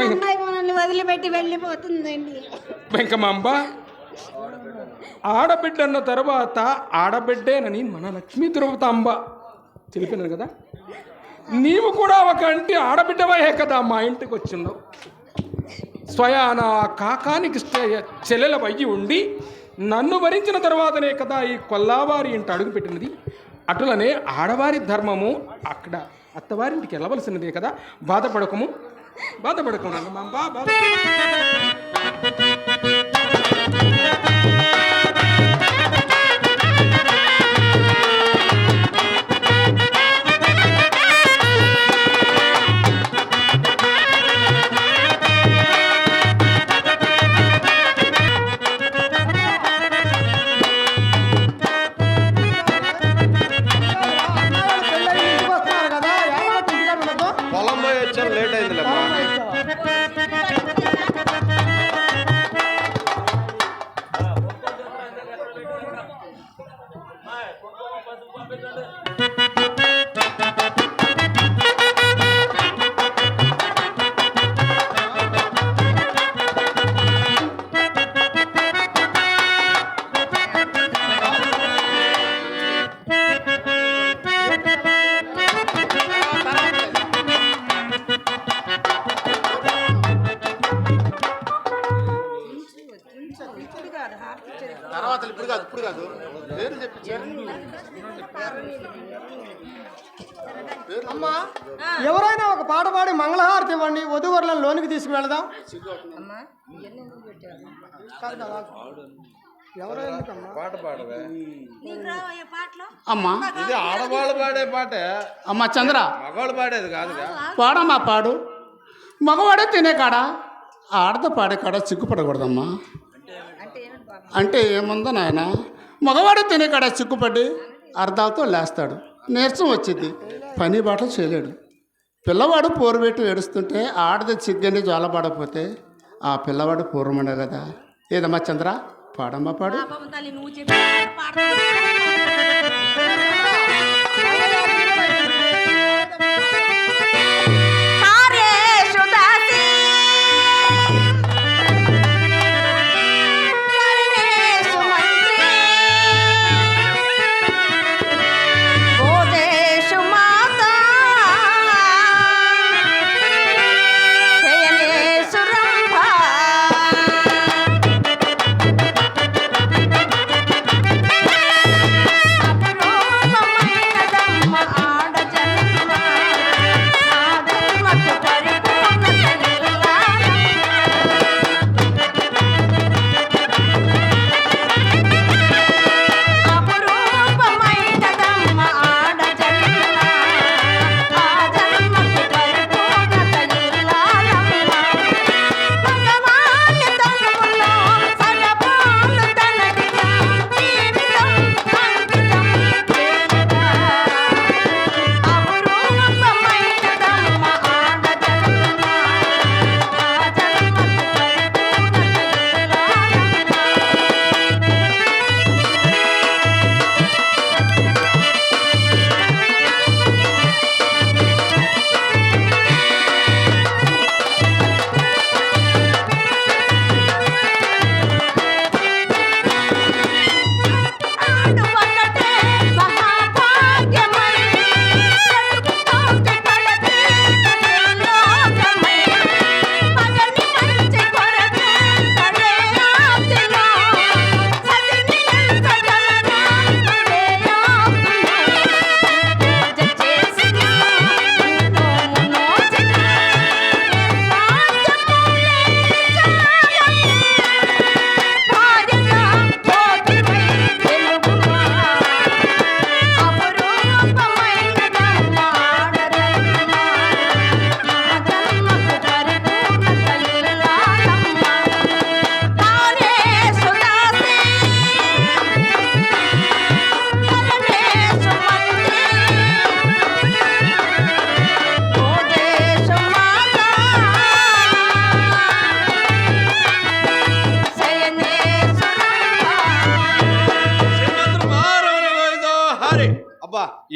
అమ్మాయి మనల్ని వదిలిపెట్టి వెళ్ళిపోతుందండి. వెంకమాంబ, ఆడబిడ్డ అన్న తర్వాత ఆడబిడ్డేనని మన లక్ష్మీ తిరుపతాంబ తెలిపినారు కదా. నీవు కూడా ఒక అంటి ఆడబిడ్డవే కదా మా ఇంటికి వచ్చిండవు. స్వయాన కాకానికి చెల్లెల వయ్యి ఉండి నన్ను భరించిన తర్వాతనే కదా ఈ కొల్లావారి ఇంట అడుగు పెట్టినది. అటులనే ఆడవారి ధర్మము అక్కడ అత్తవారింటికి వెళ్ళవలసినదే కదా. బాధపడకము రంగమాంబ, లేట్ అయింది. తర్వాత ఇప్పుడు కాదు అమ్మా, ఎవరైనా ఒక పాట పాడి మంగళహారతి ఇవ్వండి, వధువరులను లోనికి తీసుకువెళదాం. పాట పాడవే అమ్మా. ఇది ఆడవాళ్ళు పాడే పాటే అమ్మా చంద్ర, మగవాళ్ళు పాడేది కాదుగా. పాడమ్మా పాడు. మగవాడే తినే కాడ ఆడతో పాడే కాడ సిగ్గుపడకూడదమ్మా. అంటే ఏముందో నాయన, మగవాడే తినే కాడ సిగ్గుపడి అర్థాలతో లేస్తాడు, నీరసం వచ్చింది, పని బాటలు చేయలేడు. పిల్లవాడు పోరుబెట్టి ఏడుస్తుంటే ఆడది సిగ్గని జ్వాలపడకపోతే ఆ పిల్లవాడు పూర్వమండే కదా. ఏదమ్మా చంద్ర, పాడమ్మా పాడు.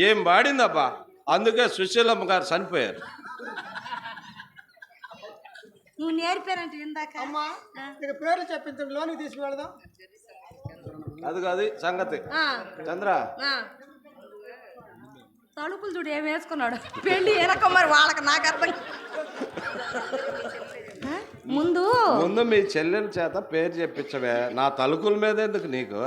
ఏం పాడిందబ్బా. అందుకే సుశీలమ్మ గారు చనిపోయారు. నువ్వు నేర్పానంటే ఇందాక అమ్మా ఇక పేర్లు చెప్పించండి, లోనికి తీసుకువెళదాం. అది కాదు సంగతి. చంద్ర తలుపులు చూడు ఏం వేసుకున్నాడు. పెళ్లి వెనక మరి వాళ్ళకి నాకు అర్థం. ముందు ముందు మీ చెల్లెల చేత పేరు చెప్పించవే. నా తలుకుల మీద ఎందుకు నీకు?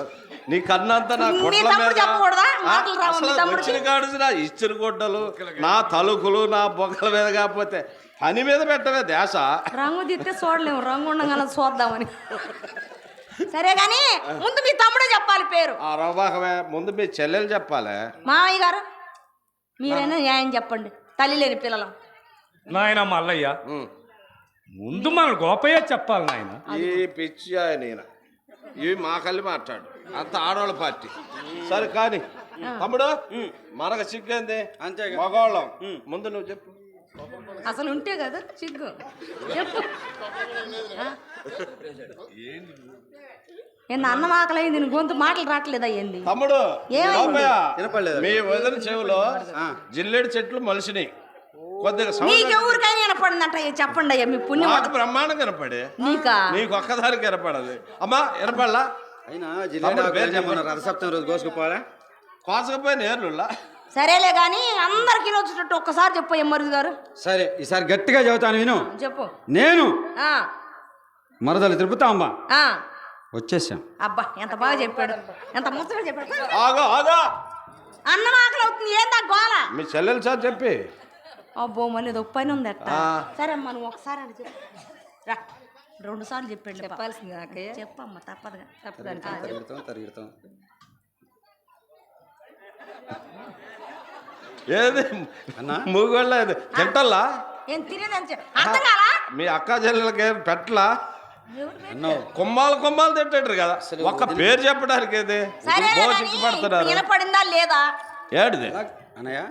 నీ కన్నంతా నా నీ గుడ్ల తమ్ముడు మీద. చెప్పకూడదా? మాటలు రావు నీ అసలు తమ్ముడికి. వచ్చిన కాడు నా ఇచ్చిన గుడ్డలు, నా తలుకులు, నా బొగ్గల మీద కాకపోతే పని మీద పెట్టవే దేశ. రంగు దిస్తే చూడలేము, రంగు ఉండగానే చూద్దామని. సరే గాని ముందు మీ తమ్ముడే చెప్పాలి పేరు. ఆ రవ్వకమే ముందు మీ చెల్లెలు చెప్పాలి. మామయ్య గారు మీరైనా న్యాయం చెప్పండి, తల్లి లేని పిల్లలు. నాయన మల్లయ్య, ముందు మన గోపయ్య చెప్పాలి నాయన. ఈ పిచ్చి ఆయన ఇవి మా కళ్ళి మాట్లాడు, అంత ఆడవాళ్ళ పార్టీ. సరే కానీ తమ్ముడు మనకు సిగ్గేంది, అంతే మగవాళ్ళం. ముందు నువ్వు చెప్పు. అసలు ఉంటే కదా సిగ్గు, చెప్పు. ఏంది అన్నం ఆకలైంది, నీ గొంతు మాటలు రావట్లేదా? ఏంది తమ్ముడు ఏమైంది? మీ వదిన చెవులో జిల్లేడు చెట్లు మొలిసినాయి. కొద్దిగా నీకెవరికైనా వినపడిందంట, చెప్పండి అయ్యా మీ పుణ్యం. నాకు బ్రహ్మాండం కనపడే, నీకా? నీకు ఒక్కదానికి కనపడదు. అమ్మా వినపడలా? అయినా జిల్లా రథసప్తమి రోజు కోసుకుపోవాలా? కోసకపోయిన ఏర్లులా. సరేలే గాని అందరికి వచ్చేటట్టు ఒక్కసారి చెప్పు ఎమ్మరుది గారు. సరే ఈసారి గట్టిగా చెబుతాను విను. చెప్పు. నేను ఆ మరదలు తిరుపతమ్మ ఆ వచ్చేసాం. అబ్బా ఎంత బాగా చెప్పాడు, ఎంత ముచ్చగా చెప్పాడు. ఆగా ఆగా, అన్నం ఆకలి అవుతుంది, ఏందా గోల? మీ చెల్లెలు సార్ చెప్పి. అబ్బో మళ్ళీ ఇది ఒక పని ఉంది అట్ట. ఆ. సరే అమ్మా నువ్వు ఒకసారి అని చెప్పు. రా 2 సార్లు చెప్పాడు. చెప్పాల్సింది నాకయ్య. చెప్పమ్మా తప్పదుగా. తప్పదని తరిగిడతాం. ఏది మూగోళ్ళ తింటల్లా? ఏం తినేదని అర్థం కాలా? మీ అక్క చెల్లెలకి ఏం పెట్టలా? కొమ్మాలు తింటాడు కదా, ఒక్క పేరు చెప్పడానికి ఏది పడుతున్నారు. వినపడిందా లేదా? ఏడిది అన్నయ్య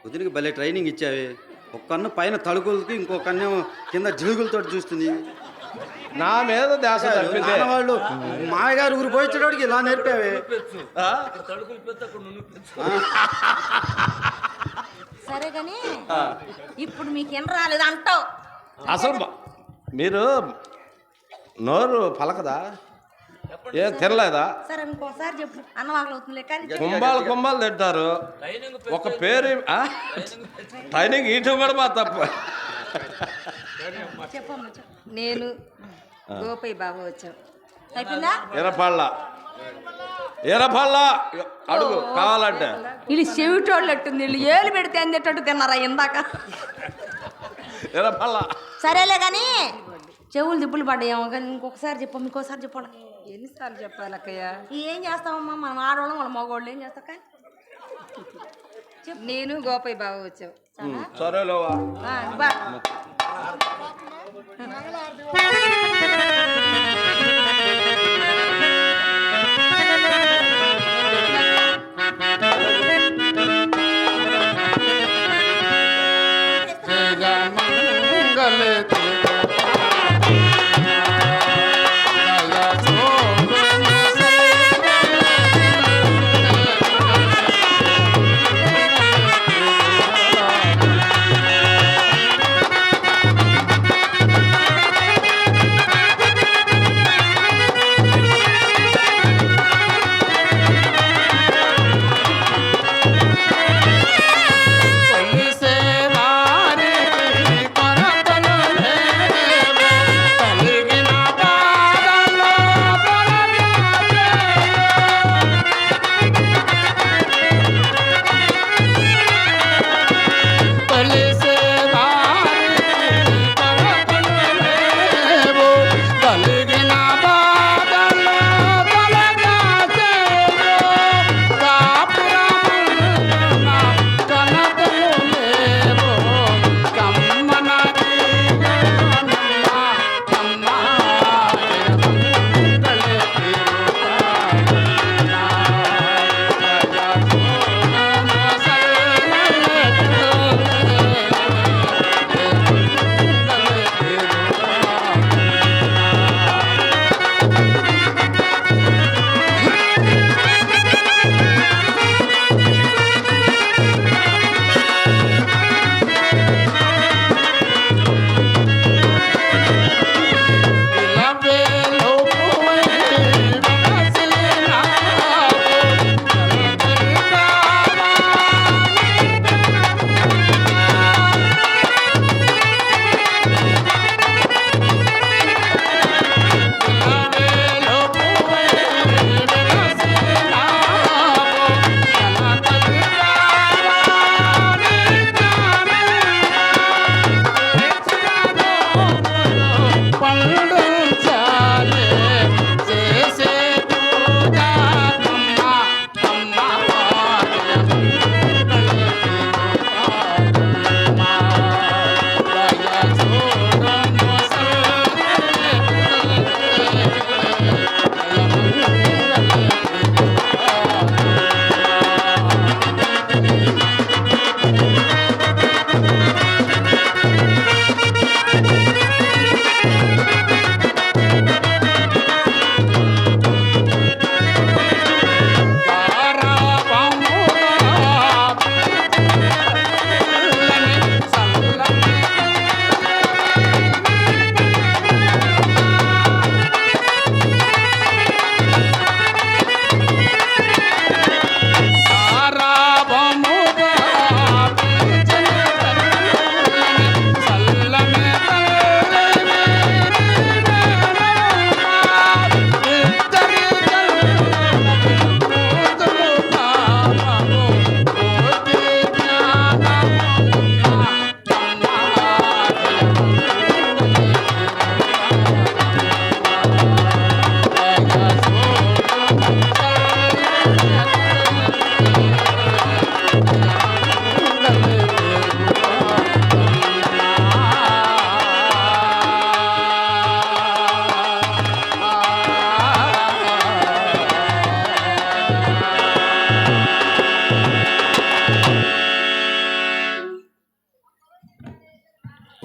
వదిలికి భలే ట్రైనింగ్ ఇచ్చావి. ఒక కన్ను పైన తలుకులకి, ఇంకో కన్ను కింద జిలుగులతో చూస్తుంది. నా మీద ధ్యాస తప్పింది. వాళ్ళు మాయ గారు ఊరు పోయించడానికి ఇలా నేర్పావి. సరే గాని ఇప్పుడు మీకు ఏం రాలేదు అంటావు. అసలు మీరు నోరు పలకదా? ఏం తినలేదా? సరే ఇంకోసారి చెప్పు. అన్నం ఆకలి అవుతుంది కానీ కుంభాలు తింటారు. ఒక పేరు ట్రైనింగ్ ఇటు కూడా మా తప్పు. చెప్పమ్మా చెప్పు. నేను గోపయ్య బాబు వచ్చాం. అయిపోయిందా? ఎరపళ్ళ అడుగు కావాలంటే. వీళ్ళు చెవిటోళ్ళట్టుంది, వీళ్ళు ఏలు పెడితే అందేటట్టు తిన్నారా ఇందాక. ఎరపళ్ళ సరేలే కానీ చెవులు దిబ్బులు పడ్డాయేమో కానీ ఇంకొకసారి చెప్పమ్మ, ఇంకోసారి చెప్పాలి. ఎన్నిసార్లు చెప్పాలి అక్కయ్య? ఏం చేస్తామమ్మా, మనం ఆడవాళ్ళం వాళ్ళ మగవాళ్ళు ఏం చేస్తాం కానీ. నేను గోపయ్య బాబు వచ్చాం. సరేలోవా. బా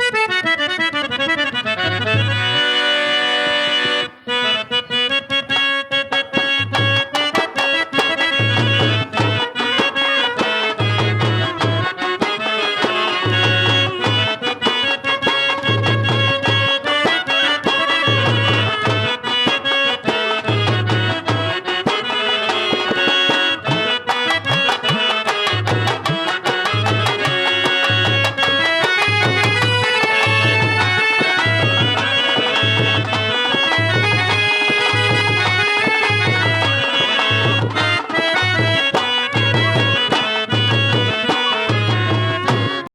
ఆ.